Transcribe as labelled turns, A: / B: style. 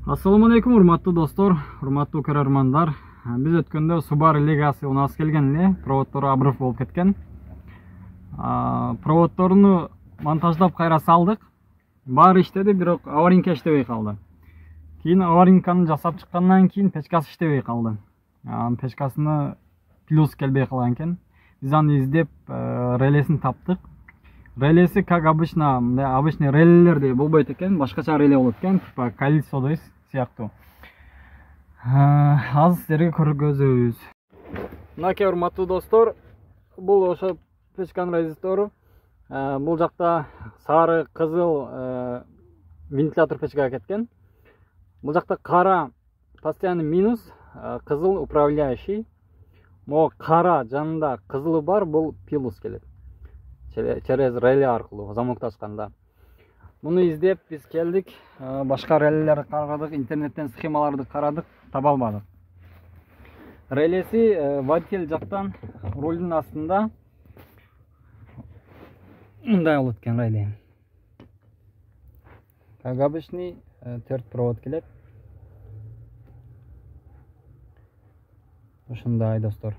A: Assalamu alaikum урматтуу достор, урматтуу көрөрмандар. Биз өткөндө Subaru Legacy унаас келген эле, проводдору абрыв болуп кеткен. Проводдорду монтаждап кайра салдык. Баары иштеди, бирок аваринка иштебей калды. Кийин аваринканы жасап чыккандан кийин печкасы иштебей калды. Печкасына плюс келбей калган экен. Биз аны издеп релесин таптык. Релеси как обычно, обычный релелердей болбойт экен, башкача реле болот экен, типа колесодой сыяктуу. Азыр силерге көргөзөбүз. Мынакей урматтуу достор, бул ошо печканын резистору. Бул жакта сары, кызыл вентилятор печкага кеткен. Бул жакта кара постоянный минус, кызыл управляющий. Могу кара жанында кызылы бар, бул плюс келет. Через реле аркылуу замокташканда. Муну издеп биз келдик, башка релелерди карадык, интернеттен схемаларды карадык, таба албадык. Релеси водитель жактан рулдун астында мындай болот экен реле. Как обычный 4 провод келет. Ушундай достор.